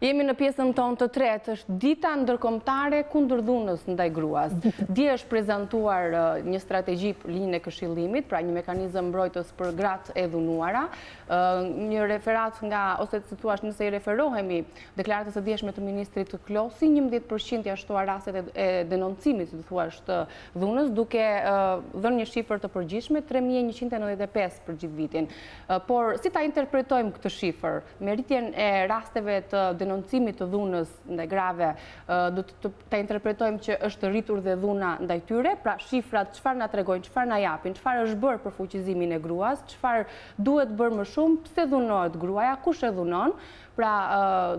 Jemi në pjesën tonë të tretë, është dita ndërkombëtare kundër dhunës ndaj gruas. Dje është prezantuar një strategji për linjën e këshillimit, pra një mekanizëm mbrojtës për gratë e dhunuara. Një referat nga, ose të thuash nëse i referohemi deklaratës së djeshme të ministrit të Klosi, 11% ja shtuar rastet e denoncimit të thuash të dhunës, duke dhënë një shifër të përgjithshme 3195 për gjithë vitin. Por si ta interpretojmë këtë shifër me rritjen e rasteve të denoncimit të dhunës ndaj grave, do të ta interpretojmë që është rritur dhe dhuna ndaj tyre, pra shifrat çfarë na tregojnë, çfarë na japin, çfarë është bërë për fuqizimin e gruas, çfarë duhet bërë më shumë, pse dhunohet gruaja, kush e dhunon, pra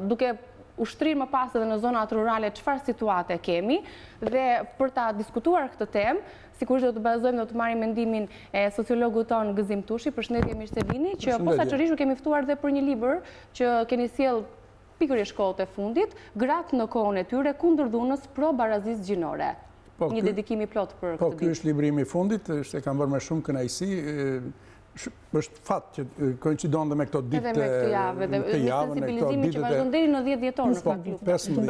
duke ushtrir më pas edhe në zonat rurale çfarë situate kemi, dhe për ta diskutuar këtë temë, sigurisht do të bazojmë, do të marrim mendimin e sociologut ton Gëzim Tushi. Përshëndetje, mirë se vini, që posaçërisht u kemi ftuar dhe për një libër që keni sjell pikërisht kohët e fundit, Gratë në kohën e tyre kundër dhunës pro barazisë gjinore. Një dedikim i plot për këtë ditë. Po, ky është librimi i fundit, e kam bërë me shumë kënaqësi. Është fat që koincidon dhe me këto ditë të javë, dhe sensibilizimi që vazhdon deri në 10 dhjetor në fakt.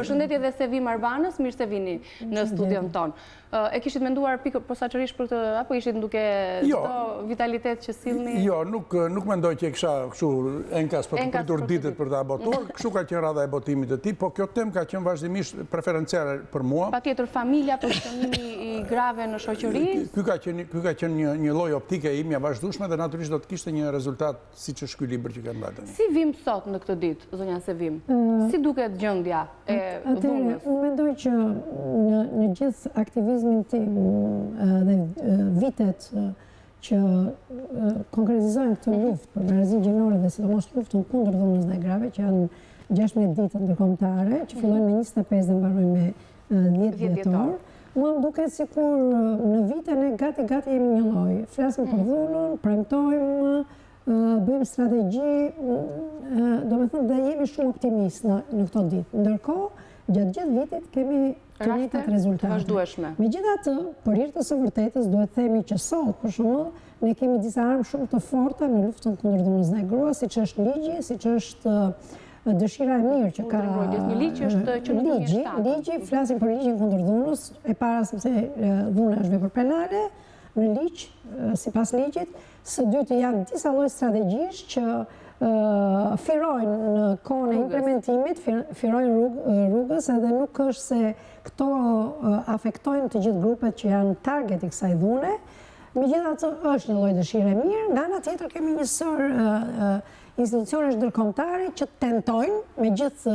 Përshëndetje dhe Sevim Arbanës, mirë se vini në studion ton. E kishit menduar posaçërisht për këtë, apo ishit duke çdo vitalitet që sillni? Jo, nuk mendoj që e kisha kështu enkas për të pritur ditët për ta botuar. Kështu ka qenë radha e botimit të tij, po kjo temë ka qenë vazhdimisht preferenciale për mua. Patjetër, familja, pozicionimi i grave në shoqëri. Ky ka qenë një lloj optike ime e vazhdueshme dhe natyrisht do të kishte një rezultat siç është ky libër që kanë bërë tani. Si vim sot në këtë ditë, zonja Sevim? Si duket gjendja e dhunës? Unë mendoj që në gjithë aktivizmin tim dhe vitet që konkretizojnë këtë luftë për barazinë gjinore dhe sidomos luftën kundër dhunës ndaj grave, që janë 16 ditë ndërkombëtare, që fillojnë me 25 dhe mbarojnë me 10 dhjetor. Mua më duket sikur në vite ne gati jemi një lloj. Flasim për dhunën, premtojmë, bëjmë strategji, domethënë dhe jemi shumë optimist në këto ditë. Ndërkohë, gjatë gjithë vitit kemi të njëjtat rezultate. Megjithatë, për hir të së vërtetës duhet themi që sot, për shembull, ne kemi disa armë shumë të forta në luftën kundër dhunës ndaj gruas, siç është ligji, siç është dëshira e mirë që ka ligji, flasim për ligjin kundër dhunës, e para sepse dhuna është vepër penale në ligj, sipas ligjit, së dyti janë disa lloj strategjish që firojnë në kohën e implementimit, firojnë rrugës, edhe nuk është se këto afektojnë të gjithë grupet që janë target i kësaj dhune. Megjithatë është një lloj dëshire mirë, nga ana tjetër kemi një sër institucionesh ndërkombëtare që tentojnë me gjithë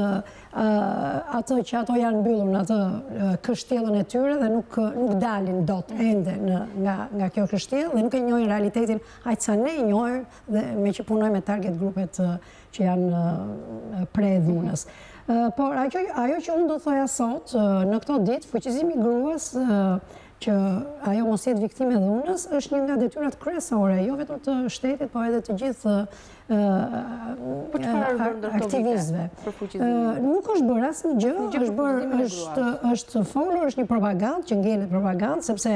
atë që ato janë mbyllur në atë kështjellën e tyre dhe nuk dalin dot ende nga kjo kështjellë dhe nuk e njohin realitetin aq sa ne e njohim dhe me që punojmë me target grupet që janë pre dhunës. Por ajo që unë do thoja sot në këto ditë, fuqizimi i gruas që ajo mos jetë viktime e dhunës është një nga detyrat kryesore, jo vetëm të shtetit, po edhe të gjithë aktivistëve. Nuk është bërë asnjë gjë, është folur, është një propagandë që ngjelet propagandë, sepse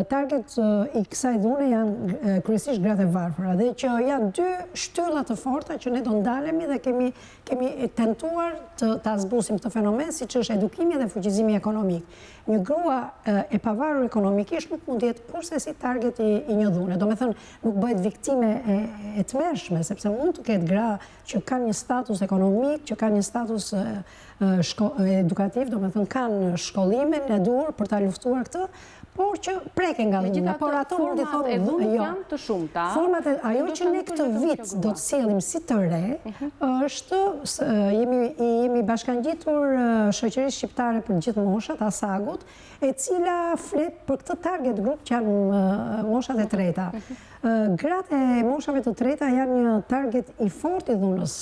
target i kësaj dhune janë kryesisht gratë e varfëra dhe që janë dy shtylla të forta që ne do ndalemi dhe kemi tentuar ta zbusim këtë fenomen, siç është edukimi dhe fuqizimi ekonomik. Një grua e pavarur ekonomikisht nuk mund të jetë kurse si target i një dhune. Do me thënë, nuk bëhet viktime e tmerrshme, sepse mund të ketë gra që kanë një status ekonomik, që kanë një status edukativ, do me thënë kanë shkollimin e dur për ta luftuar këtë, por që preken nga dhuna. Por ato mund të thonë dhunës janë të shumta. Format ajo që ne këtë vit do të sjellim si të re është jemi bashkangjitur shoqërisë shqiptare për gjithë moshat, ASAG-ut, e cila flet për këtë target grup që janë moshat e treta. Gratë e moshave të treta janë një target i fortë i dhunës.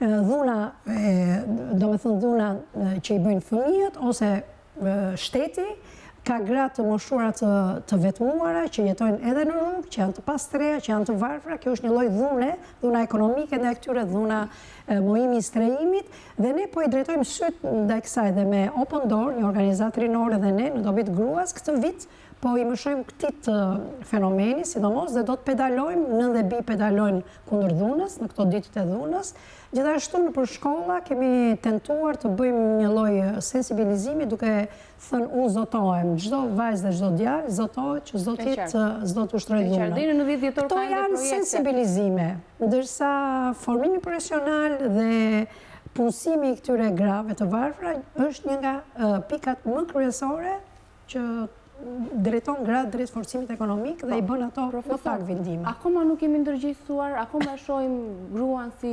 Dhuna, do me thënë dhuna që i bëjnë fëmijët ose shteti, ka gratë të moshuara të vetmuara që jetojnë edhe në rrugë, që janë të pastreja, që janë të varfra. Kjo është një lloj dhuna ekonomike ndaj këtyre, dhuna mojimi i strehimit, dhe ne po i drejtojmë syt ndaj kësaj dhe me Open Door, një organizatë rinore dhe ne në dobit gruas, këtë vit po i mëshojmë këtit fenomeni, sidomos, dhe do të pedalojmë, nën dhe bi pedalojnë kundër dhunës, në këto ditët e dhunës. Gjithashtu në për shkolla kemi tentuar të bëjmë një lloj sensibilizimi duke thënë u zotohem, çdo vajzë dhe çdo djalë zotohet që s'do të ushtrojë dhunën. Këto janë sensibilizime, ndërsa formimi profesional dhe punësimi i këtyre grave të varfra është një nga pikat më kryesore që drejton gratë drejt forcimit ekonomik dhe i bën ato më pak vendime. Akoma nuk kemi ndërgjegjësuar, akoma shohim gruan si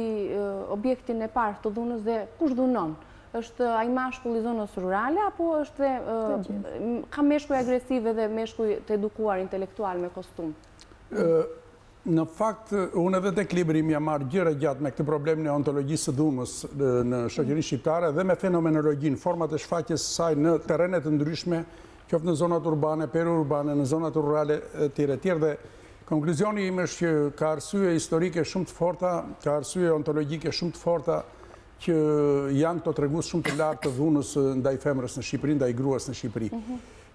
objektin e parë të dhunës dhe kush dhunon? Është ai mashkulli i zonës rurale apo është ka meshkuj agresive dhe meshkuj të edukuar intelektual me kostum? Në fakt, unë edhe tek libri jam marrë gjëra gjatë me këtë problemin e ontologjisë së dhunës në shoqërinë shqiptare dhe me fenomenologjinë, format e shfaqjes së saj në terrene të ndryshme, qoftë në zonat urbane, periurbane, në zonat rurale etj. Dhe konkluzioni im është që ka arsye historike shumë të forta, ka arsye ontologjike shumë të forta që janë këto tregues shumë të lartë të dhunës ndaj femrës në Shqipëri, ndaj gruas në Shqipëri.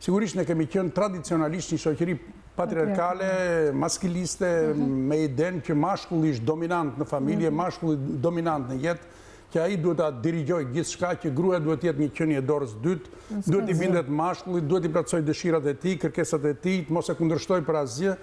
Sigurisht ne kemi qenë tradicionalisht një shoqëri patriarkale, maskiliste, me idenë që mashkulli është dominant në familje, mashkulli dominant në jetë, që ai duhet ta dirigjojë gjithçka, që gruaja duhet të jetë një qenie dorës dytë, duhet i bindet mashkullit, duhet i plotësoj dëshirat e tij, kërkesat e tij, mos e kundërshtojë për asgjë.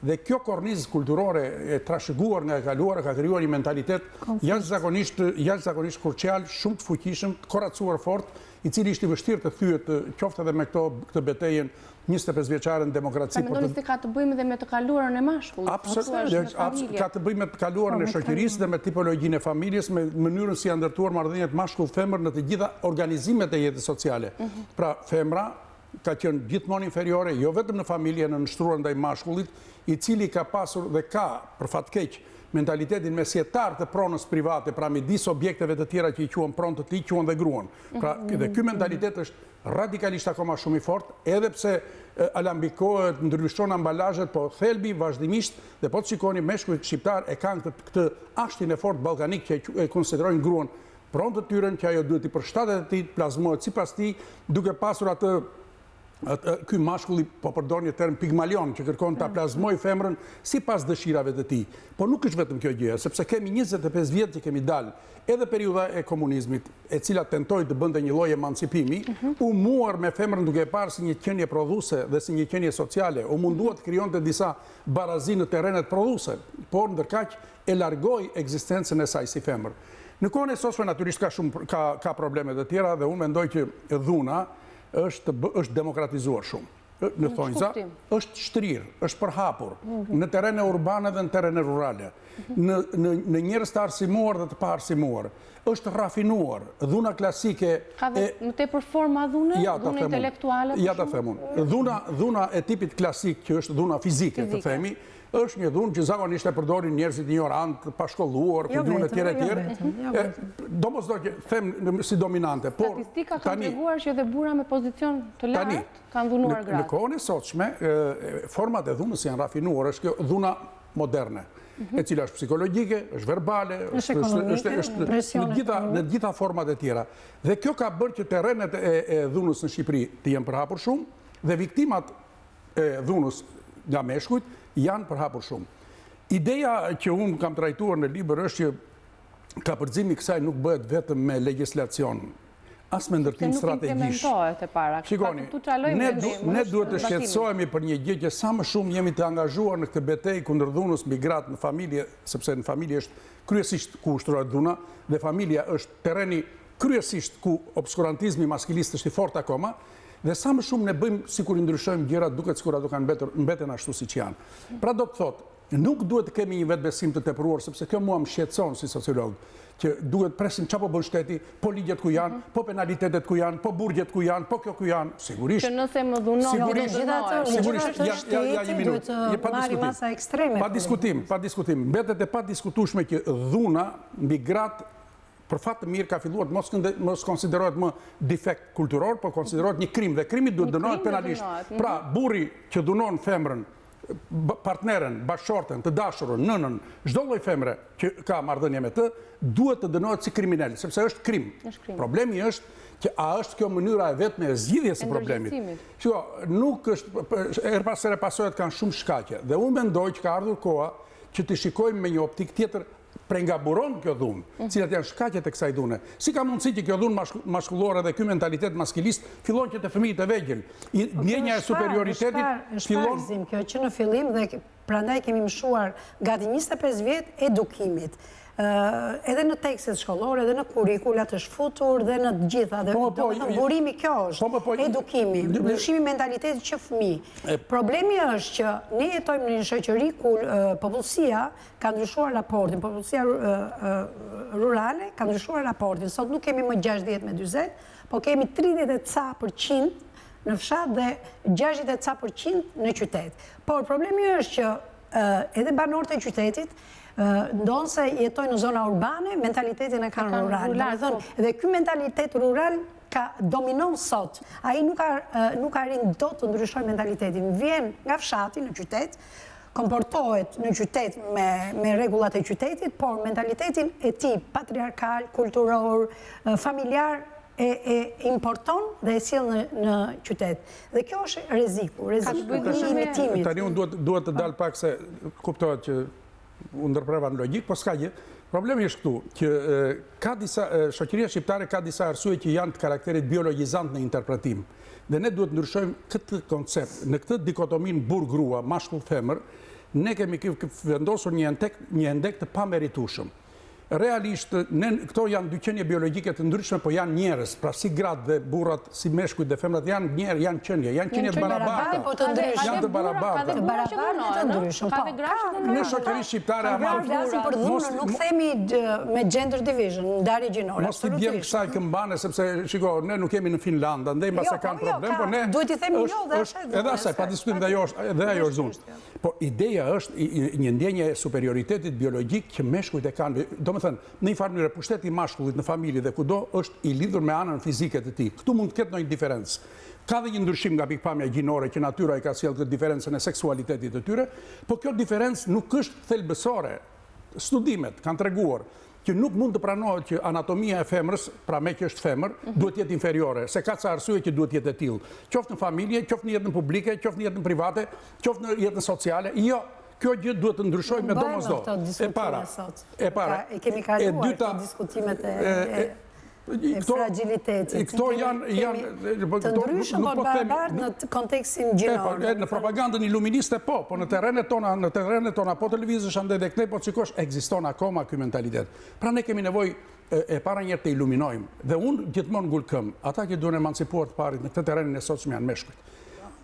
Dhe kjo kornizë kulturore e trashëguar nga e kaluara ka krijuar një mentalitet jashtëzakonisht kurçial, shumë të fuqishëm, të korracuar fort, i cili ishte vështirë të thyet qoftë edhe me këtë betejën 25 vjeçare në demokraci. A mendoni se ka të bëjmë dhe me të kaluarën e mashkullit? Absolutisht, ka të bëjmë me të kaluarën e shoqërisë dhe me tipologjinë e familjes, me mënyrën si janë ndërtuar marrëdhëniet mashkull-femër në të gjitha organizimet e jetës sociale. Pra, femra ka qenë gjithmonë inferiore, jo vetëm në familje, në nështruar ndaj mashkullit, i cili ka pasur dhe ka, për fat keq, mentalitetin mesjetar të pronës private, pra midis objekteve të tjera që i quan pronë të tij, quan dhe gruan. Pra, dhe ky mentalitet është radikalisht akoma shumë i fort, edhe pse alambikohet, ndryshon ambalazhet, po thelbi vazhdimisht, dhe po të shikoni meshkujt shqiptar e kanë këtë ashtin e fort ballkanik që e konsiderojnë gruan pronë të tyren, që ajo duhet i përshtatet e tij, plazmohet sipas tij, duke pasur atë ky mashkulli, po përdor një term pigmalion, që kërkon ta plazmoj femrën sipas dëshirave të tij. Po nuk është vetëm kjo gjë, sepse kemi 25 vjet që kemi dalë edhe periudha e komunizmit, e cila tentoi të bënte një lloj emancipimi, u muar me femrën duke e parë si një qenie prodhuese dhe si një qenie sociale, u mundua të krijonte disa barazi në terrenet prodhuese, por ndërkaq e largoi ekzistencën e saj si femër. Në kohën e sotshme natyrisht ka probleme të tjera dhe unë mendoj që dhuna është demokratizuar shumë. Në thonjza, është shtrirë, është përhapur, në terrene urbane dhe në terrene rurale, në njerëz të arsimuar dhe të pa arsimuar, është rafinuar, dhuna klasike... Ka dhe më tepër forma dhune, dhune intelektuale? Ja ta themun. Dhuna e tipit klasik, që është dhuna fizike, të themi, është një dhunë që zakonisht e përdorin njerëzit ignorant, pashkolluar, për dhunë e tjere. Do mos do që them si dominante. Statistika ka treguar që edhe burra me pozicion të lartë kanë dhunuar gratë. Në kohën e sotshme, format e dhunës janë rafinuar, është kjo dhuna moderne, e cila është psikologjike, është verbale, është në gjitha format e tjera. Dhe kjo ka bërë që terrenet e dhunës në Shqipëri të jenë përhapur shumë, dhe viktimat e dhunës nga meshkujt janë përhapur shumë. Ideja që unë kam trajtuar në libër është që kapërcimi kësaj nuk bëhet vetëm me legjislacion, as me ndërtim strategjisht. Shikoni, ne duhet të shqetësohemi për një gjë që sa më shumë jemi të angazhuar në këtë betejë kundër dhunës mbi gratë në familje, sepse në familje është kryesisht ku ushtrohet dhuna dhe familja është terreni kryesisht ku obskurantizmi maskilist është i fortë akoma. Dhe sa më shumë ne bëjmë sikur i ndryshojmë gjërat duket sikur ato kanë mbeten ashtu siç janë. Pra do të thotë, nuk duhet të kemi një vetbesim të tepruar, sepse kjo mua më shqetëson si sociolog, që duhet presim çapo bën shteti, po ligjet ku janë, po penalitetet ku janë, po burgjet ku janë, po kjo ku janë, sigurisht. Që nëse më dhunon, sigurisht, ja një minutë. Pa diskutim. Mbetet e pa diskutueshme që dhuna mbi gratë për fat të mirë ka filluar mos konsiderohet më defekt kulturor, por konsiderohet një krim dhe krimi duhet dënohet penalisht. Pra, burri që dhunon femrën partneren, bashkëshorten, të dashurën, nënën, çdo lloj femre që ka marrëdhënie me të, duhet të dënohet si kriminal, sepse është krim. Problemi është që a është kjo mënyra e vetme e zgjidhjes së problemit. Shiko, nuk është her pas here pasohet kanë shumë shkaqe dhe unë mendoj që ka ardhur koha që të shikojmë me një optik tjetër nga buron kjo dhunë, cilat janë shkaqet e kësaj dhune. Si ka mundësi që kjo dhunë mashkullore dhe ky mentalitet maskilist fillon që të fëmijët e vegjël. Ndjenja e superioritetit fillon kjo që në fillim dhe prandaj kemi mshuar gati 25 vjet edukimit. Edhe në tekstet shkollore, edhe në kurrikulat është futur, dhe në gjitha. Burimi kjo është, edukimi, ndryshimi mentalitetit që fëmijë. Problemi është që ne jetojmë në një shoqëri ku popullsia ka ndryshuar raportin, popullsia rurale ka ndryshuar raportin. Sot nuk kemi më 60-40, po kemi 30% në fshat dhe 60% në qytet. Por problemi është që edhe banorët e qytetit ndonë se jetojnë në zona urbane, mentalitetin e kanë rural. Dhe ky mentalitet rural dominon sot. Ai nuk arrin dot të ndryshoj mentalitetin. Vjen nga fshati në qytet, komportohet në qytet me rregullat e qytetit, por mentalitetin e tij patriarkal, kulturor, familjar e importon dhe e sjell në qytet. Dhe kjo është rreziku i imitimit. Tani unë duhet të dal pak se kuptohet që u ndërpreva në logjik, po s'ka gjë. Problemi është këtu, që ka disa, shoqëria shqiptare ka disa arsye që janë të karakterit biologjizant në interpretim. Dhe ne duhet ndryshojmë këtë koncept. Në këtë dikotomin burr-grua, mashkull-femër, ne kemi vendosur një endek të pameritueshëm. Realisht, këto janë dy qenie biologjike të ndryshme, po janë njerëz, pra si gratë dhe burrat, si meshkujt dhe femrat janë njerëz, janë qenie të barabarta. Janë të barabarta. Të ndryshme. Në shoqërinë shqiptare nuk themi me gender division, ndarje gjinore. Mos t'i bjem kësaj këmbane, sepse shiko, ne nuk jemi në Finlanda, ndej mbase kanë problem, po ne duhet i themi jo dhe edhe asaj, pa diskutim dhe ajo është zunë. Po ideja është një ndjenje e superioritetit biologjik që meshkujt e kanë. Në një farë mënyrë, pushteti i mashkullit në familje dhe kudo është i lidhur me anën fizike të tij. Këtu mund të ketë ndonjë diferencë. Ka dhe një ndryshim nga pikpamja gjinore që natyra i ka sjellë këtë diferencën e seksualitetit të tyre, po kjo diferencë nuk është thelbësore. Studimet kanë treguar që nuk mund të pranohet që anatomia e femrës, pra me që është femër, duhet jetë inferiore, se ka ca arsye që duhet jetë e tillë. Qoftë në familje, qoftë në jetën publike, qoftë në jetën private, qoftë në jetën sociale. Jo, kjo gjë duhet të ndryshojë me domosdo. E kemi kaluar të diskutimet e fragilitetit. Këto janë të ndryshëm, por barabartë në kontekstin gjinor. Në propagandën iluministe po në terrenet tona, po televizësh andaj dhe këtej, po çikosh ekziston akoma ky mentalitet. Pra ne kemi nevojë e para njerë të iluminojmë. Dhe unë gjithmonë ngul këmbë, ata që duhen emancipuar të parit në këtë terrenin e sotshëm janë meshkujt.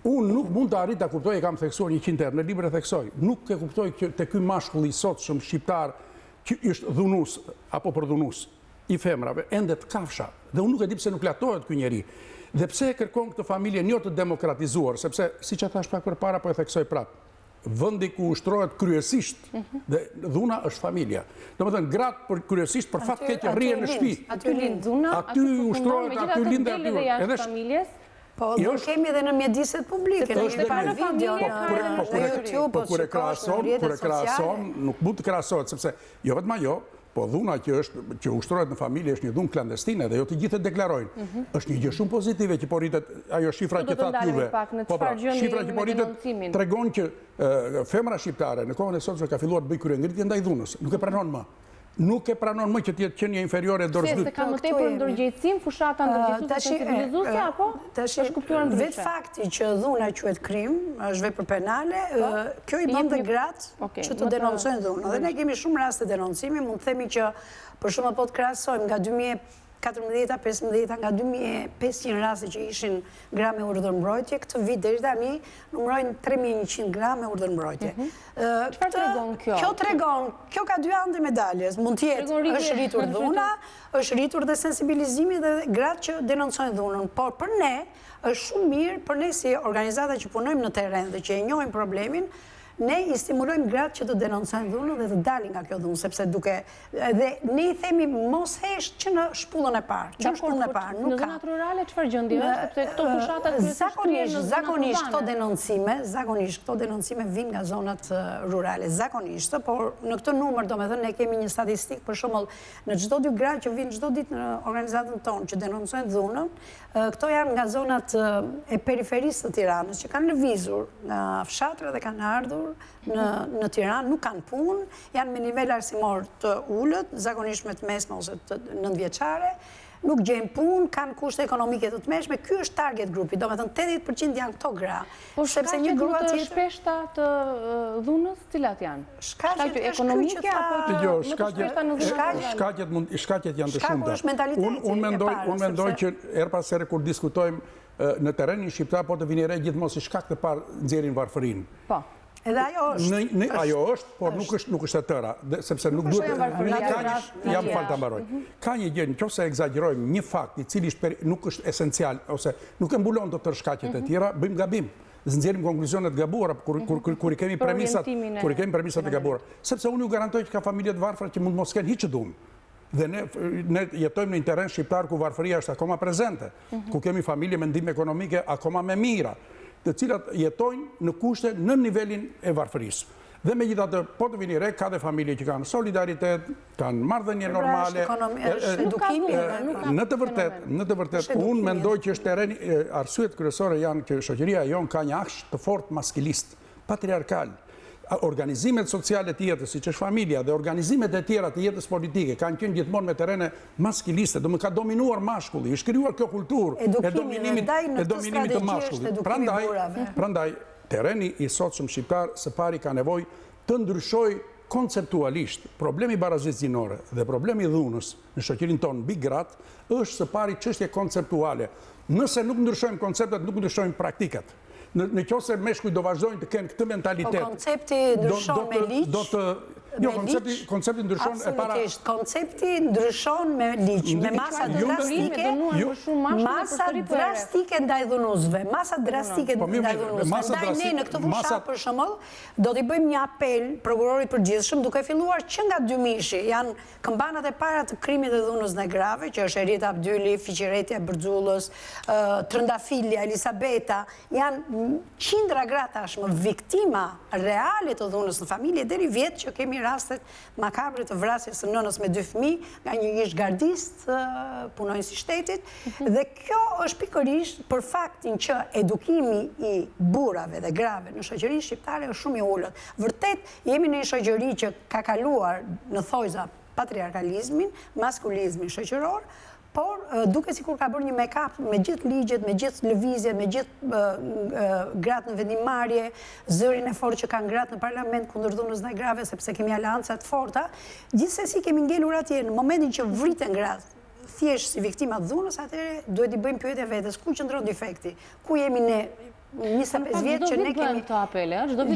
Unë nuk mund të arrit të kuptoj, e kam theksuar 100 herë, në libër e theksoj, nuk e kuptoj që të ky mashkull i sotshëm shqiptar që është dhunus apo përdhunus i femrave, ende të kafsha. Dhe unë nuk e di pse nuk latohet ky njeri. Dhe pse e kërkon këtë familje një të demokratizuar, sepse, siç e thash pak përpara, po e theksoj prapë, vendi ku ushtrohet kryesisht dhe dhuna është familja. Domethënë gratë kryesisht për fat keq rrihen në shtëpi. Aty lind dhuna, aty ushtrohet, aty lind aty. Edhe familjes. Po, nuk kemi edhe në mjediset publike, në video, në YouTube, po kur e krahason, nuk mund të krahasohet, sepse jo vetëm ajo, po dhuna që ushtrohet në familje është një dhunë klandestine dhe jo të gjithë e deklarojnë. Është një gjë shumë pozitive që po rritet ajo shifra që thatë juve. Shifra që po rritet tregon që femra shqiptare në kohën e sotshme ka filluar të bëjë kryengritje ndaj dhunës. Nuk e pranon më. Nuk e pranon më që të jetë qenie inferiore dorëzdyt. Se ka më tepër ndërgjegjësim, fushata ndërgjegjësuese, sensibilizuese apo është kuptuar ndryshe? Vetë fakti që dhuna quhet krim, është vepër penale, kjo i bën dhe gratë që të denoncojnë dhunën. Dhe ne kemi shumë raste denoncimi, mund të themi që për shembull po të krahasojmë nga 2014-15 nga 2500 raste që ishin gra me urdhërmbrojtje, këtë vit deri tani numërojnë 3100 gra me urdhërmbrojtje. Çfarë tregon kjo? Kjo tregon, kjo ka dy anë të medaljes. Mund të jetë është rritur dhuna, është rritur dhe sensibilizimi dhe gratë që denoncojnë dhunën, por për ne është shumë mirë, për ne si organizata që punojmë në terren dhe që e njohim problemin, ne i stimulojmë gratë që të denoncojnë dhunën dhe të dalin nga kjo dhunë, sepse duke... Dhe ne i themi mos hesht që në shpullën e parë. Që në shpullën e parë nuk ka. Në zonat rurale çfarë gjendje është? Sepse këto fushatat Zakonisht këto denoncime vinë nga zonat rurale. Zakonisht, por në këtë numër, domethënë, ne kemi një statistikë, për shembull, në çdo 2 gra që vinë çdo ditë në organizatën tonë që denoncojnë dhunën, këto janë nga zonat e periferisë të Tiranës, që kanë lëvizur nga fshatra dhe kanë ardhur në Tiranë, nuk kanë punë, janë me nivel arsimor të ullët, zakonisht me të mesme ose të 9 vjeçare, nuk gjejnë punë, kanë kushte ekonomike të tmeshme. Ky është target grupi, domethënë 80% janë këto gra. Po shkaqet më të shpeshta të dhunës, cilat janë? Shkaqet ekonomike apo Jo, më të shpeshta në dhunë? shkaqet janë të shumta. Shkaku është mentaliteti. Unë mendoj që her pas here kur diskutojmë në terrenin shqiptar, po të vini re gjithmonë si shkak të parë nxjerrin varfërinë. Po. Edhe ajo është. Ajo është, por nuk është e tëra, sepse nuk duhet... Jam falë të mbaroj. Ka një gjë, nëse egzagjerojmë një fakt i cili nuk është esencial, ose nuk e mbulon të tërë shkaqet e tjera, bëjmë gabim. Nxjerrim konkluzonet gabuara kur i kemi premisat e gabuara. Sepse unë ju garantoj që ka familjet varfra që mund mos kenë hiç dhunë. Dhe ne jetojmë në një terren shqiptar ku varfëria është akoma prezente, ku kemi familje me ndihmë ekonomike akoma me mira, të cilat jetojnë në kushte në nivelin e varfërisë. Dhe megjithatë, po të vini re, ka dhe familje që kanë solidaritet, kanë marrëdhënie normale. Në të vërtet, unë mendoj që është terreni, arsyet kryesore janë që shoqëria jonë ka një aksh të fortë maskilist, patriarkal. Organizimet sociale të jetës, siç është familja dhe organizimet e tjera të jetës politike, kanë qenë gjithmonë me terrene maskiliste, do më ka dominuar mashkulli, i shkrijuar kjo kulturë e dominimit të mashkullit. Prandaj, terreni i sotshëm shqiptar së pari ka nevojë të ndryshojë konceptualisht. Problemi barazisë gjinore dhe problemi i dhunës në shoqërinë tonë mbi gratë është së pari çështje konceptuale. Nëse nuk ndryshojmë konceptet, nuk ndryshojmë praktikat. Në qoftë se meshkujt do vazhdojnë të kenë këtë mentalitet. Po koncepti ndryshon me ligj. Jo, koncepti ndryshon e para... Absolutisht, koncepti ndryshon me ligj, me masa drastike ndaj dhunusve. Masa drastike ndaj dhunusve. Ndaj ne në këtë fushat, për shembull, do t'i bëjmë një apel prokurorit përgjithshëm, duke filluar që nga Dymishi, janë këmbanat e para të krimit dhe dhunës ndaj grave, që është Erita Abdyli, Fiqiretja e Bërxullës, Trëndafilja, Elisabeta, janë qindra gra tashmë viktima reale të dhunës në familje, deri vjet që kemi rastet makabre të vrasjes së nënës me 2 fëmijë nga një ish gardist, punonjës i shtetit, dhe kjo është pikërisht për faktin që edukimi i burrave dhe grave në shoqërinë shqiptare është shumë i ulët. Vërtet jemi në një shoqëri që ka kaluar në thojza patriarkalizmin, maskulizmin shoqëror, por duke sikur ka bërë një make-up me gjithë ligjet, me gjithë lëvizjet, me gjithë gratë në vendimmarrje, zërin e fortë që kanë gratë në parlament kundër dhunës ndaj grave, sepse kemi aleanca të forta. Gjithsesi kemi ngelur atje në momentin që vriten gratë thjesht si viktima të dhunës, atëherë duhet i bëjmë pyetje vetes, ku qëndron defekti? Ku jemi ne 25 vjetë që ne kemi...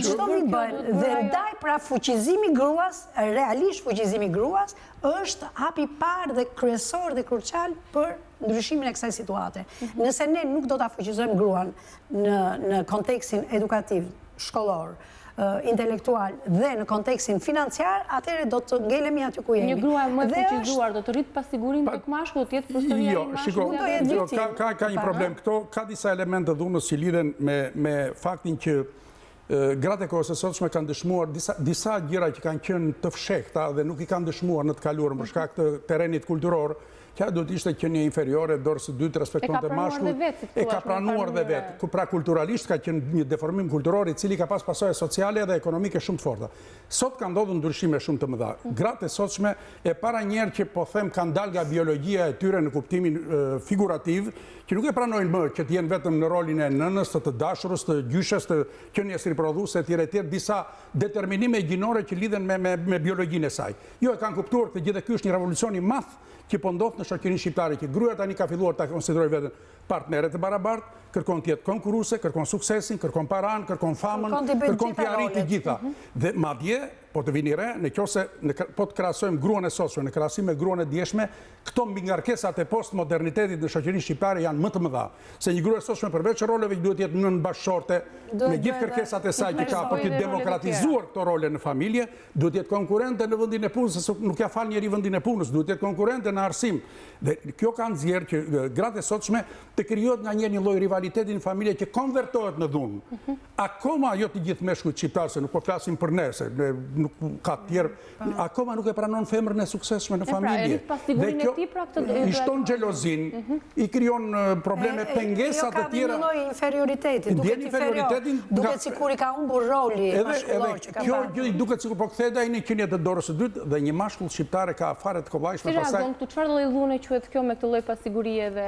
Çdo vit bëhen. Dhe ndaj pra fuqizimi gruas, realisht fuqizimi gruas, është hapi parë dhe kryesor dhe krucial për ndryshimin e kësaj situate. Nëse ne nuk do ta fuqizojmë gruan në kontekstin edukativ, shkollor, intelektual dhe në kontekstin financiar, atëherë do të ngelemi aty ku jemi. Një grua më e fuqizuar do të rrit pasigurinë tek mashkulli, të jetë përsëri ai mashkulli. Ka një problem këto, ka disa elemente të dhunës që lidhen me faktin që gratë e kohës së sotshme kanë dëshmuar disa gjëra që kanë qenë të fshehta dhe nuk i kanë dëshmuar në të kaluarën për shkak të terrenit kulturor, që do të ishte qenie inferiore, dorë së dytë respektonte mashkull, e ka pranuar dhe vetë. Pra kulturalisht ka qenë një deformim kulturor i cili ka pas pasoje sociale dhe ekonomike shumë të forta. Sot ka ndodhur ndryshime shumë të mëdha. Gratë e sotshme e para njerë që po them kanë dalë nga biologjia e tyre në kuptimin figurativ, që nuk e pranojnë më që të jenë vetëm në rolin e nënës, të dashurës, të gjyshes, të qenies riprodhuese etj. Disa determinime gjinore që lidhen me biologjinë e saj. Jo e kanë kuptuar këtë gjë dhe ky është një revolucion i madh që po ndodh në shoqërinë shqiptare, që gruaja tani ka filluar ta konsiderojë veten partneret e barabartë, kërkon të jetë konkurruese, kërkon suksesin, kërkon paran, kërkon famën, kërkon të arrijë të gjitha. Dhe madje, po të vini re, po të krahasojmë gruan e sotshme në krahasim me gruan e djeshme, këto mbingarkesat e postmodernitetit në shoqërinë shqiptare janë më të mëdha. Se një grua e sotshme përveç roleve duhet të jetë nën bashkëshorte, me gjithë kërkesat e saj që ka për të demokratizuar këto role në familje, duhet të jetë konkurrente në vendin e punës, se nuk ja fal njeri vendin e punës, duhet të jetë konkurrente në arsim. Dhe kjo ka nxjerrë që gratë e sotshme të krijohet nga një lloj rivaliteti në familje që konvertohet në dhunë. Akoma jo të gjithë meshkujt shqiptarë, se nuk po flasim për ne, se nuk ka tjerë, akoma nuk e pranon femrën e suksesshme në familje. Dhe kjo i shton xhelozin, i krijon probleme, pengesat e tjera. Jo ka një lloj inferioriteti, duket inferior, duket sikur i ka humbur roli mashkullor që ka parë. Kjo duket sikur po kthehet ai në qenie të dorës së dytë dhe një mashkull shqiptare ka afare të kollajshme pastaj. Si reagon këtu, çfarë lloj dhune quhet kjo me këtë lloj pasigurie dhe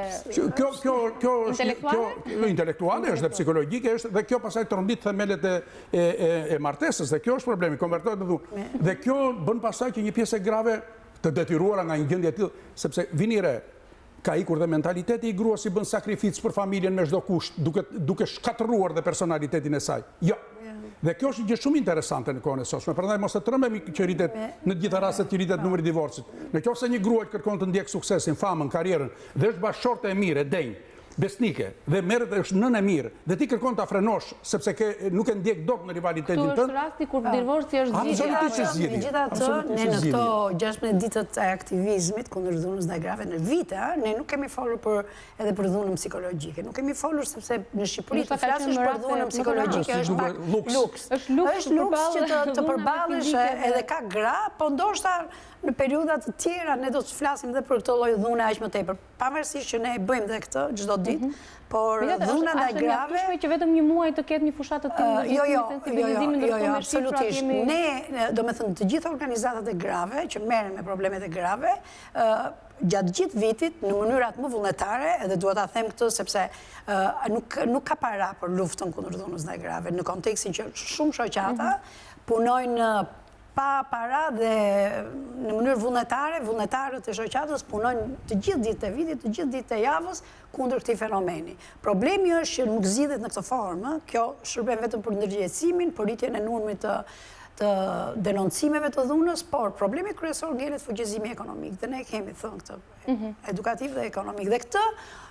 intelektuale është dhe psikologjike është, dhe kjo pasaj trombit themelet e martesës, dhe kjo është problemi, konvertohet në dhunë. Dhe kjo bën pasaj që një pjesë e grave të detyruara nga një gjendje e tillë, sepse vini re, ka ikur dhe mentaliteti i gruas i bën sakrificë për familjen me çdo kusht, duke shkatëruar dhe personalitetin e saj. Jo. Dhe kjo është një gjë shumë interesante në kohën e sotshme. Prandaj mos e trembemi që rritet në të gjitha rastet që rritet numri i divorcit. Nëse një grua kërkon të ndjek suksesin, famën, karrierën dhe është bashkëshorte e mirë, e denjë, besnike, dhe merret është nënë e mirë, dhe ti kërkon ta frenosh sepse nuk e ndjek dot në rivalitetin tënd. Kjo është rasti kur divorci është zgjidhje. Megjithatë, ne në këto 16 ditët e aktivizmit kundër dhunës ndaj grave në vite, ne nuk kemi folur edhe për dhunën psikologjike. Nuk kemi folur sepse në Shqipëri të flasësh për dhunën psikologjike është pak luks. Është luks që të përballesh edhe ka gra, po ndoshta në periudat të tjera ne do të flasim dhe për këtë lloj dhune aq më tepër. Pavarësisht që ne e bëjmë dhe këtë çdo ditë, por dhuna ndaj grave që vetëm një muaj të ketë një fushat të tillë jo, absolutisht. Ne, domethënë të gjitha organizatat e grave që merren me problemet e grave, gjatë gjithë vitit në mënyrat më vullnetare, edhe duhet ta them këtë sepse nuk ka para për luftën kundër dhunës ndaj grave, në kontekstin që shumë shoqata punojnë pa para dhe në mënyrë vullnetare, vullnetarët e shoqatës punojnë të gjithë ditët e vitit, të gjithë ditët e javës kundër këtij fenomeni. Problemi është që nuk zgjidhet në këtë formë, kjo shërben vetëm për ndërgjegjësimin, për rritjen e numrit të denoncimeve të dhunës, por problemi kryesor ngjelet fuqizimi ekonomik, dhe ne kemi thënë këtë, edukativ dhe ekonomik. Dhe këtë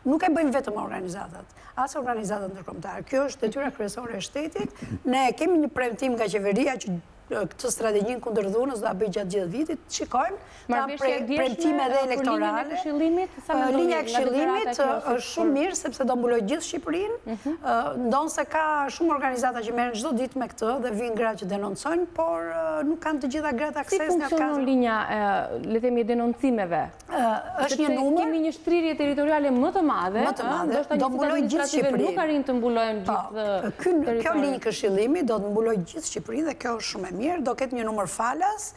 nuk e bëjmë vetëm organizatat, as organizatat ndërkombëtare. Kjo është detyra kryesore e shtetit. Ne kemi një premtim nga qeveria që këtë strategjinë kundër dhunës do ta bëj gjatë gjithë vitit. Shikojmë, kam premtime dhe elektorale. Linja e Këshillimit është shumë mirë sepse do mbuloj gjithë Shqipërinë. Ndonse ka shumë organizata që merren çdo ditë me këtë dhe vijnë gra që denoncojnë, por nuk kanë të gjitha gratë akses nga Si funksionon linja, le të themi, e denoncimeve? Është një numër. Kemi një shtrirje territoriale më të madhe. Do mbuloj gjithë Shqipërinë. Nuk arrin të mbulojnë gjithë territorin. Kjo linjë Këshillimi do të mbuloj gjithë Shqipërinë dhe kjo është shumë mirë, do ketë një numër falas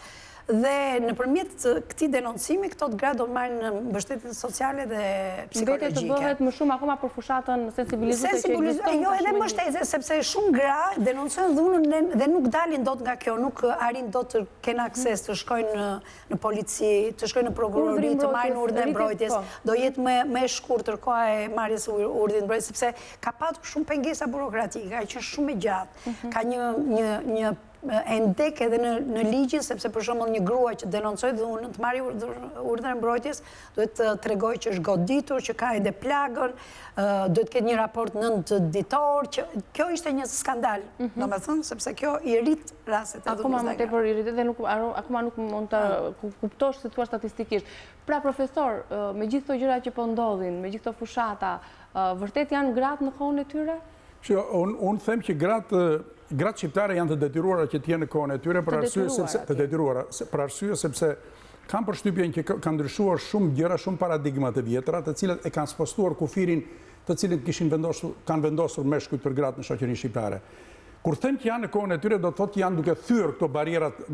dhe nëpërmjet këtij denoncimi këto gra do marrin mbështetjen sociale dhe psikologjike. Vetë të bëhet më shumë akoma për fushatën sensibilizuese që ekziston. Jo, edhe mbështetje, sepse shumë gra denoncojnë dhunën dhe nuk dalin dot nga kjo, nuk arrin dot të kenë akses të shkojnë në polici, të shkojnë në prokurori, të marrin urdhën e mbrojtjes. Do jetë më e shkurtër koha e marrjes së urdhit të mbrojtjes, sepse ka patur shumë pengesa burokratike, që është shumë e gjatë. Ka një endek edhe në ligjin, sepse për shembull një grua që denoncoi dhunën të marrë urdhën e mbrojtjes, duhet të tregojë që është goditur, që ka edhe plagën, duhet të ketë një raport nëntëditor, që kjo ishte një skandal, domethënë, sepse kjo i rrit rastet e dhunës. Akoma më tepër i rrit dhe akoma nuk mund të kuptosh si thua statistikisht. Pra profesor, me gjithë këto gjëra që po ndodhin, me gjithë këto fushata, vërtet janë gratë në kohën e tyre? Unë them që gratë shqiptare janë të detyruara që t'jenë në kohën e tyre për arsye sepse kam përshtypjen që kanë ndryshuar shumë gjëra, shumë paradigma të vjetra, të cilat e kanë spostuar kufirin të cilin kanë vendosur meshkujt për gratë në shoqërinë shqiptare. Kur them që janë në kohën e tyre, do të thotë që janë duke thyer këto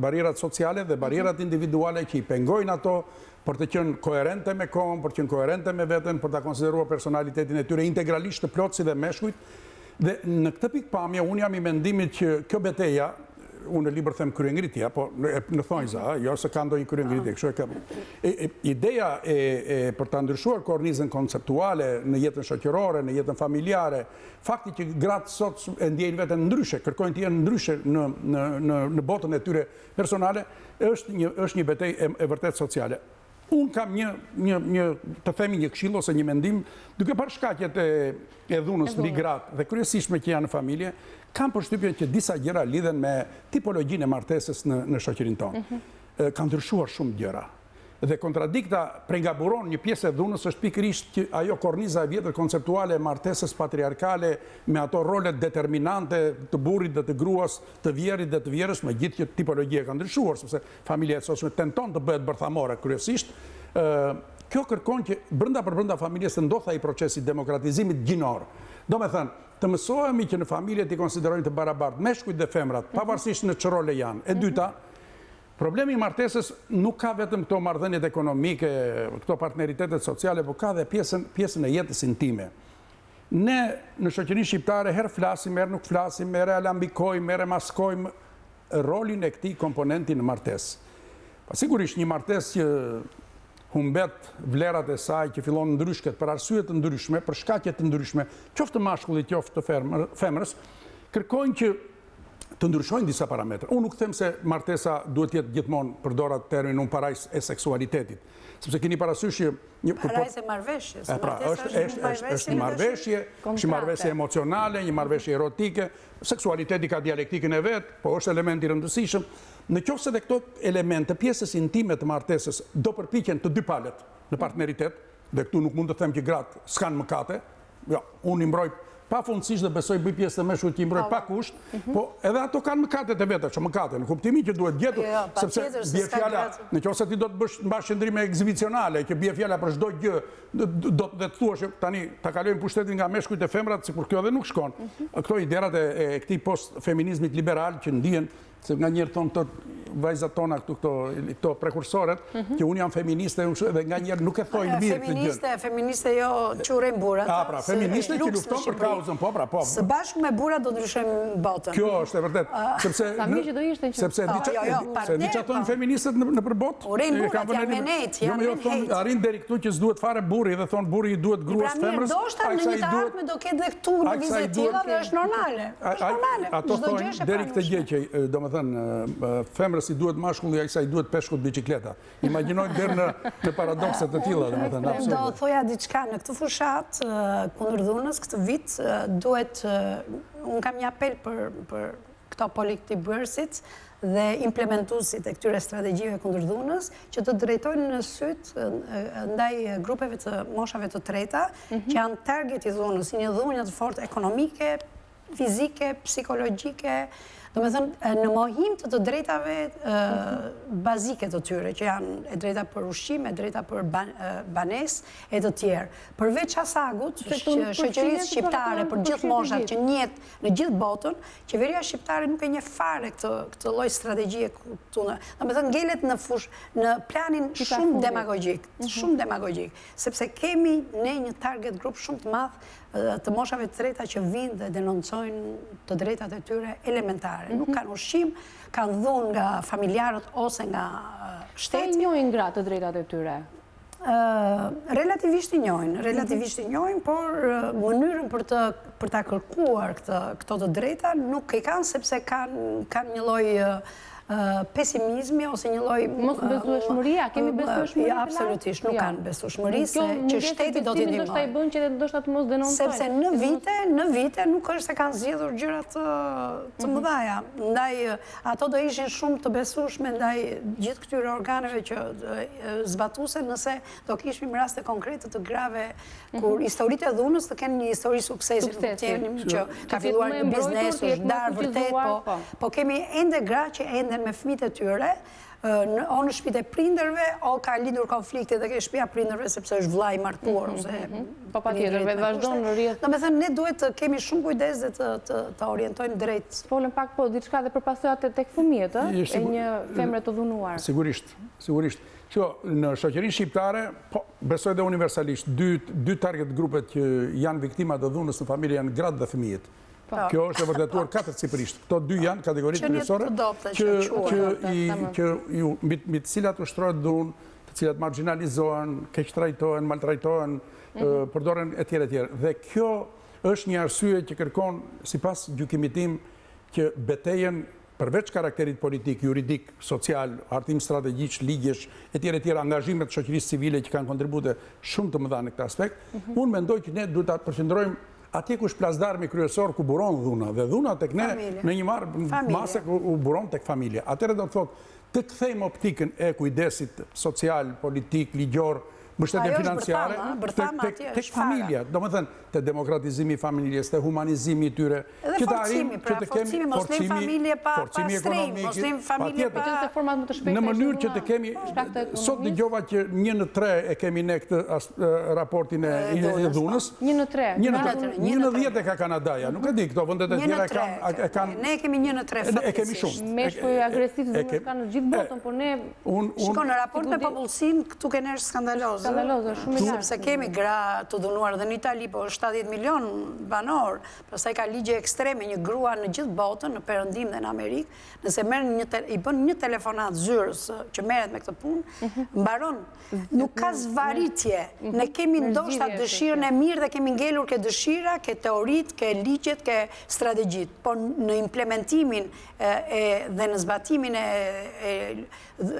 barierat sociale dhe barierat individuale që i pengojnë ato për të qenë koherente me kohën, për të qenë koherente me veten, për ta konsideruar personalitetin e tyre integralisht të plot si dhe meshkujt. Dhe në këtë pikpamje, unë jam i mendimit që kjo betejë unë në libër them kryengritja, po në thonjza, jo se ka ndonjë kryengritje, kështu e kam. Ideja për ta ndryshuar kornizën konceptuale në jetën shoqërore, në jetën familjare, fakti që gratë sot e ndjejnë veten ndryshe, kërkojnë të jenë ndryshe në botën e tyre personale, është një betejë e vërtet sociale. Unë kam të themi një këshill ose një mendim, duke parë shkaqjet e dhunës mbi gratë dhe kryesisht me që janë në familje, kam përshtypjen që disa gjëra lidhen me tipologjinë e martesës në shoqërinë tonë. Ka ndryshuar shumë gjëra. Dhe kontradikta pejgamberon një pjesë e dhunës është pikërisht që ajo korniza e vjetër konceptuale e martesës patriarkale me ato rolet determinante të burrit dhe të gruas, të vjerit dhe të vjerës, me gjithë që tipologjia ka ndryshuar, sepse familja e sotshme tenton të bëhet bërthamore kryesisht. Kjo kërkon që brenda familjes të ndodhë ai procesi demokratizimit gjinor. Do me thënë, të mësohemi që në familje t'i konsiderojnë të barabartë meshkujt dhe femrat, pavarësisht në ç'role janë. E dyta, problemi i martesës nuk ka vetëm këto marrëdhëniet ekonomike, këto partneritetet sociale, por ka dhe pjesën e jetës intime. Ne në shoqërinë shqiptare herë flasim, herë nuk flasim, herë alambikojmë, herë maskojmë rolin e këtij komponenti në martesë. Sigurisht një martesë që humbet vlerat e saj, që fillon ndryshket për arsye të ndryshme, për shkaqe të ndryshme, qoftë të mashkullit, qoftë të femrës, kërkojnë që të ndryshojnë disa parametra. Unë nuk them se martesa duhet jetë gjithmonë përdorat termin unë parajs e seksualitetit. Sepse keni parasysh që parajs e marrëveshjes. Është një marrëveshje, një marrëveshje emocionale, një marrëveshje erotike, seksualiteti ka dialektikën e vet, po është element i rëndësishëm. Në qoftë se këto elemente pjesës intime të martesës do përpiqen të dy palët në partneritet, dhe këtu nuk mund të them që gratë s'kan mëkate, jo, unë i mbroj pafundësisht dhe besoj bëj pjesë të meshkujt që i mbroj pa kusht, po edhe ato kanë mëkatet e veta, që mëkate, në kuptimin që duhet gjetur, sepse bie fjala, nëse ti do të bësh mbash qëndrime ekzibicionale, që bie fjala për çdo gjë, do të thuash tani ta kalojmë pushtetin nga meshkujt e femrat, sikur kjo edhe nuk shkon. Këto iderat e këtij post-feminizmit liberal që ndihen, se nga njerë thonë të vajzat tona këto prekursoret, që unë jam feministe dhe nga njerë nuk e thojnë mirë këtë gjënë. Feministe jo qurejnë burat. Pra, feministe që lufton për kauzën, po. Së bashkë me burat do të ndryshojmë botën. Kjo është e vërtet. Sepse di që thonë feministët në përbot. Urejnë burat, janë menet, janë menet. Arin deri këtu që s'duhet fare burri dhe thonë burri i duhet gruas femrës. Do shta në një të ardhme do ketë dhe këtu në vizet tila dhe është normale. Ato thonë deri këtë gjë që do femrës i duhet mashkulli, a i sa i duhet peshkut bicikleta. Imaginojnë dherë në paradokset të tila. Do thoja diçka në këtë fushat, kundër dhunës, këtë vit, duhet, unë kam një apel për këto politikë bërësit dhe implementusit e këtyre strategjive kundër dhunës, që të drejtojnë në sytë ndaj grupeve të moshave të treta, që janë target i dhunës, si një dhunjë të fort ekonomike, fizike, psikologjike, do me thënë, në mohim të drejtave bazike të tyre, që janë e drejta për ushqim, e drejta për banes, e të tjerë. Përveç asagut, shoqërisë shqiptare, për gjithë moshat që njetë në gjithë botën, qeveria shqiptare nuk e nje fare këtë lloj strategjie këtu. Do me thënë, ngelet në planin shumë demagogjik, sepse kemi ne një target grup shumë të madh të moshave të treta që vinë dhe denoncojnë të drejtat e tyre elementare. Nuk kanë ushqim, kanë dhunë nga familjarët ose nga shteti. Sa i njohin gratë të drejtat e tyre? Relativisht i njohin, por mënyrën për ta kërkuar këto të drejta nuk i kanë, sepse kanë një lloj pesimizmi ose një lloj mos besueshmëria, kemi besueshmëri? Absolutisht, nuk kanë besueshmëri se që shteti do t'i ndihmojë. Ndoshta i bën që ndoshta të mos denoncojnë. Sepse në vite nuk është se kanë zgjedhur gjëra të mëdha. Ndaj ato do ishin shumë të besueshme ndaj gjithë këtyre organeve që zbatuese nëse do kishim raste konkrete të grave kur historitë e dhunës të kenë një histori suksesi, nuk tjenim që ka filluar një biznes, është ndarë vërtet, po kemi ende gra që ende me fëmijët e tyre, o në shtëpitë e prindërve, o ka lindur konflikte dhe ke shtëpia prindërve sepse është vllai i martuar ose po patjetër, vetë vazhdon në rrjet. Domethënë ne duhet të kemi shumë kujdes dhe të orientojmë drejt. Folëm pak diçka dhe për pasojat tek fëmijët, e një femre të dhunuar. Sigurisht. Që në shoqërinë shqiptare, po besoj dhe universalisht, dy target grupet që janë viktima të dhunës në familje janë gratë dhe fëmijët. Kjo është e vërtetuar katërcipërisht. Këto dy janë kategoritë kryesore që mbi të cilat ushtrohet dhunë, të cilat marginalizohen, keqtrajtohen, maltrajtohen, përdoren etj. Dhe kjo është një arsye që kërkon, sipas gjykimit tim, që betejën përveç karakterit politik, juridik, social, hartim strategjik, ligjesh, etj. Angazhimet të shoqërisë civile që kanë kontribute shumë të mëdha në këtë aspekt, unë mendoj që ne duhet ta përqendrojmë atje ku është plasdarmi kryesor ku buron dhuna, dhe dhuna tek ne në një masë ku buron tek familja. Atëherë do të thotë të kthejmë optikën e kujdesit social, politik, ligjor, mbështetje financiare tek familja, domethënë te demokratizimi i familjes, te humanizimi i tyre, që të arrijmë që të kemi forcimi ekonomik, në mënyrë që të kemi, sot dëgjova që 1 në 3 e kemi ne këtë raportin e dhunës. 1 në 3. 1 në 10 e ka Kanadaja, nuk e di, këto vendet e tjera e kanë. Ne kemi 1 në 3 e kemi shumë. Meshkuj agresiv dhunës kanë në gjithë botën, por ne shikon në raport me popullsinë, këtu kanë është skandaloze. Sepse kemi gra të dhunuar dhe në Itali, po 70 milion banor, pastaj ka ligje ekstreme, një grua në gjithë botën, në Perëndim dhe në Amerikë, nëse i bën një telefonat zyrës që merret me këtë punë, mbaron. Nuk ka zvaritje. Ne kemi ndoshta dëshirën e mirë dhe kemi ngelur ke dëshira, ke teoritë, ke ligjet, ke strategjitë, por në implementimin dhe në zbatimin e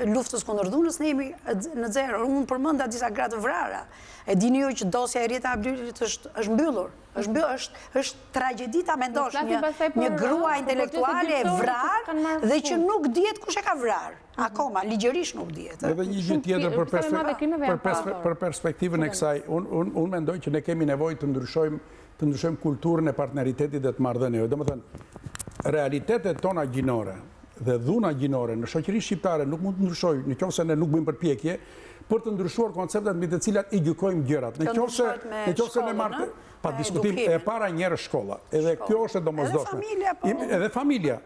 luftës kundër dhunës ne jemi në zero. Unë përmenda disa gratë vrara. E dini ju që dosja e Rita Abdylit është mbyllur. Është tragjedi ta mendosh një grua intelektuale e vrarë dhe që nuk dihet kush e ka vrarë. Akoma, ligjërisht nuk dihet. Edhe një gjë tjetër për perspektivën e kësaj, unë mendoj që ne kemi nevojë të ndryshojmë kulturën e partneritetit dhe të marrëdhënieve. Domethënë, realitetet tona gjinore dhe dhuna gjinore në shoqërinë shqiptare nuk mund të ndryshojë nëse ne nuk bëjmë përpjekje për të ndryshuar konceptet mbi të cilat i gjykojmë gjërat. Nëse ne marrë pa diskutim e para njerë shkolla, edhe kjo është e domosdoshme. Edhe familja.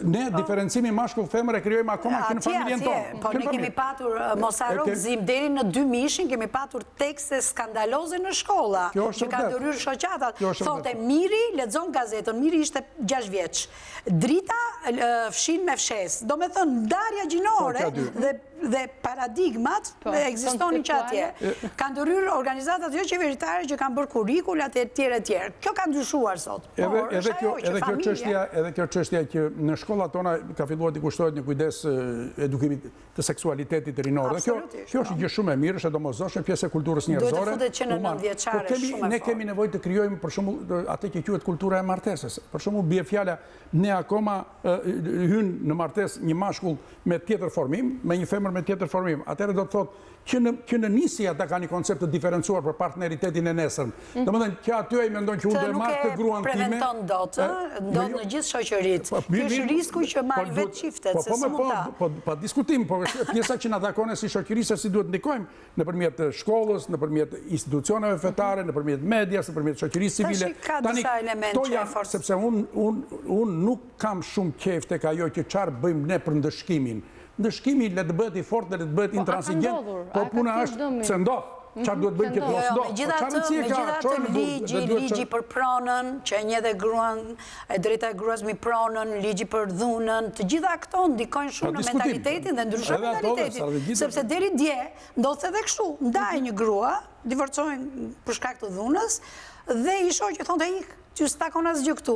Ne diferencimin mashkull-femër e krijojmë akoma që në familjen tonë. Po ne kemi patur, mos harrojmë, deri në 2000 kemi patur tekste skandaloze në shkolla, që ka ndërhyrë shoqatat. Thotë Miri lexon gazetën, Miri ishte 6 vjeç. Drita fshin me fshes. Domethënë ndarja gjinore dhe paradigmat ekzistonin që atje. Ka ndërhyrë organizatat jo qeveritare që kanë bërë kurrikulat e tjera. Kjo ka ndryshuar sot. Edhe kjo çështja që në shkollat tona ka filluar të kushtohet një kujdes edukimit të seksualitetit rinor. Kjo është gjë shumë e mirë, është e domosdoshme, pjesë e kulturës njerëzore. Duhet të futet që në 9 vjeçare shumë e fortë. Ne kemi nevojë të krijojmë për shembull atë që quhet kultura e martesës. Për shembull bie fjala ne akoma hyn në martesë një mashkull me tjetër formim, me një femër me tjetër formim. Atëherë do të thotë që në nisje ata kanë një koncept të diferencuar për partneritetin e nesërm. Domethënë që aty ai mendon që unë do të marr të gruan time. Nuk e preventon dot, ndodh në gjithë shoqëritë. Ky është risku që marrin vetë çiftet, se s'mund ta. Po pa diskutim, por pjesa që na takon si shoqëri se si duhet ndikojmë nëpërmjet shkollës, nëpërmjet institucioneve fetare, nëpërmjet medias, nëpërmjet shoqërisë civile. Tani këto janë sepse unë nuk kam shumë qejf tek ajo që çfarë bëjmë ne për ndëshkimin. Ndëshkimi le të bëhet i fortë dhe le të bëhet intransigjent, po puna është se ndodh. Çfarë duhet bëjmë që të mos ndodh? Megjithatë, ligji për pronën, që e njeh dhe gruan, e drejta e gruas mbi pronën, ligji për dhunën, të gjitha këto ndikojnë shumë në mentalitetin dhe ndryshojnë mentalitetin. Sepse deri dje ndodhte edhe kështu, ndaj një grua, divorcohen për shkak të dhunës dhe i shoqë thonë ik. Që s'takon asgjë këtu.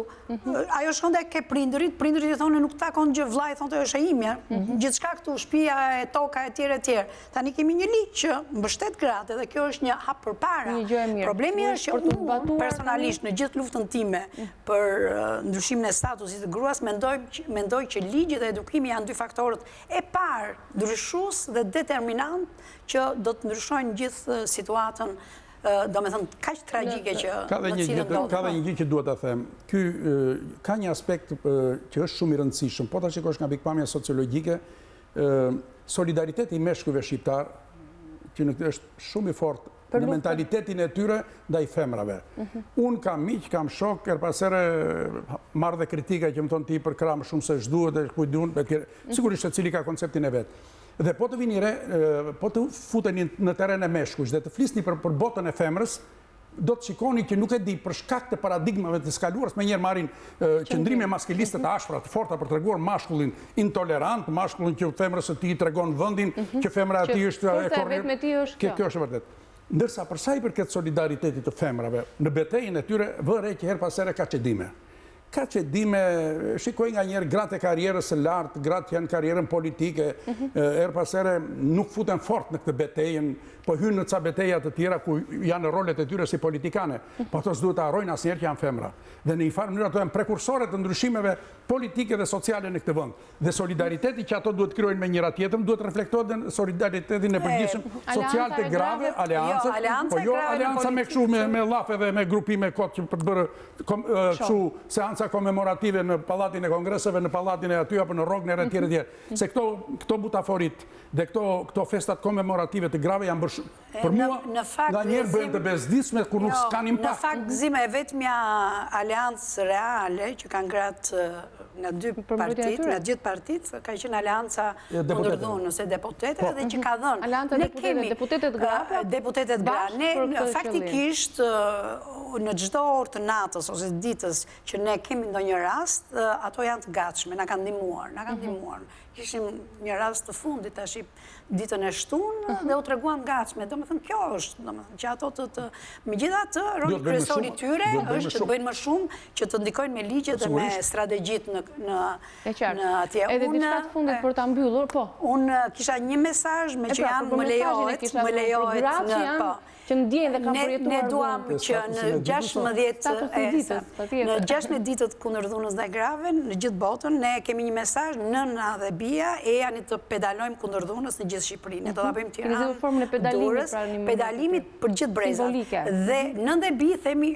Ajo shkonte ke prindërit i thonë nuk takon gjë, vllai thonë është e imja. Gjithçka këtu, shtëpia e toka e tjerë. Tani kemi një ligj që mbështet gratë dhe kjo është një hap përpara. Problemi është që unë personalisht në gjithë luftën time për ndryshimin e statusit të gruas mendoj që ligji dhe edukimi janë dy faktorët e parë ndryshues dhe determinant që do të ndryshojnë gjithë situatën. Do me thënë, kaq tragjike që Ka dhe një gjë që duhet të them. Ky ka një aspekt që është shumë i rëndësishëm. Po ta shikosh nga pikpamja sociologjike, solidariteti i meshkujve shqiptar, që është shumë i fortë në mentalitetin e tyre ndaj femrave. Unë kam miq, kam shok, erpasere marrë dhe kritika që më thonë ti për kram shumë se ç'duhet e kujdun, sigurisht secili ka konceptin e vet. Dhe po të vini re, po të futeni në terren e meshkujsh dhe të flisni për botën e femrës, do të shikoni që nuk e di për shkak të paradigmave të skaluar, me njerë marrin qëndrime maskiliste të ashpra, të forta për të treguar mashkullin intolerant, mashkullin që femrës së tij tregon vendin, që femra e tij është e korrekt. Kjo është vërtet. Ndërsa për sa i përket solidaritetit të femrave, në betejën e tyre vëre që her pas here ka çedime. Ka qedime, shikoj nga njerë gratë e karierës së lartë, gratë që janë karierën politike, her pas here nuk futen fort në këtë betejën, po hynë në ca beteja të tjera ku janë rolet e tyre si politikane, po ato s'duhet të harrojnë asnjëherë që janë femra. Dhe në një farë mënyrë ato janë prekursore të ndryshimeve politike dhe sociale në këtë vend. Dhe solidariteti që ato duhet krijojnë me njëra tjetrën duhet reflektohet në solidaritetin e përgjithshëm social të grave, aleancë, po jo aleanca me kështu me llafe dhe me grupime kot që për të bërë kështu seanca komemorative në pallatin e kongreseve, në pallatin e aty apo në Rogner e tjerë. Se këto butaforit dhe këto festat komemorative të grave janë bërë për mua nga njerë bëjnë të bezdisme kur nuk s'kan impakt. Në fakt, Zime, e vetëmja aleancë reale që kanë gratë nga dy partit, nga gjithë partit, ka qenë aleanca kundërdhunës e deputetëve dhe që ka dhënë. Aleanca deputetet gra? Deputetet gra. Ne faktikisht në çdo orë të natës ose ditës që ne kemi ndonjë rast, ato janë të gatshme, na kanë ndihmuar. Kishim një rast të fundit tash ditën e shtunë dhe u treguan gatshme. Domethënë kjo është, domethënë që ato të megjithatë roli kryesor i tyre është që bëjnë më shumë që të ndikojnë me ligje dhe me strategjitë në atje. Edhe diçka të fundit për ta mbyllur, po. Unë kisha një mesazh me që janë më lejohet që ndjen dhe kanë përjetuar. Ne duam që në 16 ditët kundërdhunës ndaj grave në gjithë botën ne kemi një mesazh nëna dhe bija e janë të pedalojmë kundërdhunës në gjithë Shqipërinë. Ne do ta bëjmë Tiranë, Durrës, pedalimit për gjithë brezat. Dhe nën dhe bi themi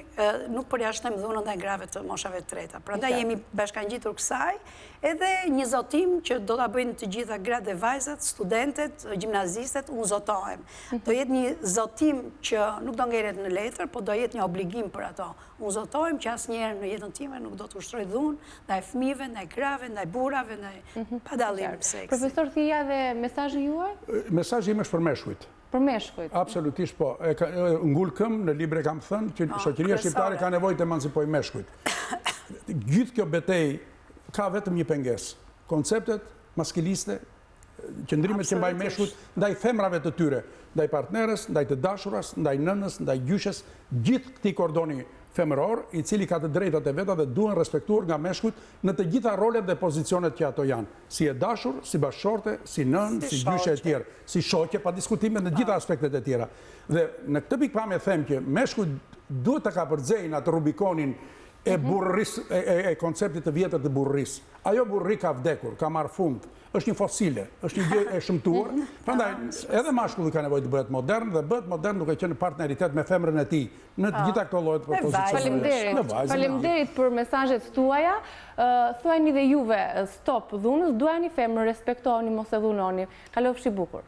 nuk përjashtojmë dhunën ndaj grave të moshave të treta. Prandaj jemi bashkangjitur kësaj edhe një zotim që do ta bëjnë të gjitha gratë dhe vajzat, studentet, gjimnazistet, unë zotohem. Do jetë një zotim që nuk do ngeret në letër, po do jetë një obligim për ato. Unë zotohem që asnjëherë në jetën time nuk do të ushtroj dhunë ndaj fëmijëve, ndaj grave, ndaj burrave, ndaj pa dallim seksi. Profesor Thia, dhe mesazhi juaj? Mesazhi im është për meshkujt. Për meshkujt? Absolutisht po. Ngul këm në libre kam thënë që shoqëria shqiptare ka nevojë të emancipojë meshkujt. Gjithë kjo betejë ka vetëm një pengesë. Konceptet maskiliste, qëndrimet që mbajnë meshkujt ndaj femrave të tyre, ndaj partneres, ndaj të dashuras, ndaj nënës, ndaj gjyshes, gjithë këtij kordoni femëror, i cili ka të drejtat e veta dhe duhen respektuar nga meshkujt në të gjitha rolet dhe pozicionet që ato janë. Si e dashur, si bashkëshorte, si nënë, si gjyshe e tjerë, si shoqe, pa diskutime në gjitha aspektet e tjera. Dhe në këtë pikpamje them që meshkujt duhet të kapërcejnë atë Rubikonin e burris, e konceptit të vjetër të burris. Ajo burri ka vdekur, ka marrë fund, është një fosile, është një gjë e shëmtuar. Prandaj edhe mashkulli ka nevojë të bëhet modern dhe bëhet modern duke qenë në partneritet me femrën e tij në të gjitha këto lloje të pozicioneve. Faleminderit për mesazhet tuaja. Thuajini dhe juve stop dhunës, duani femër, respektoheni, mos e dhunoni. Kalofshi bukur.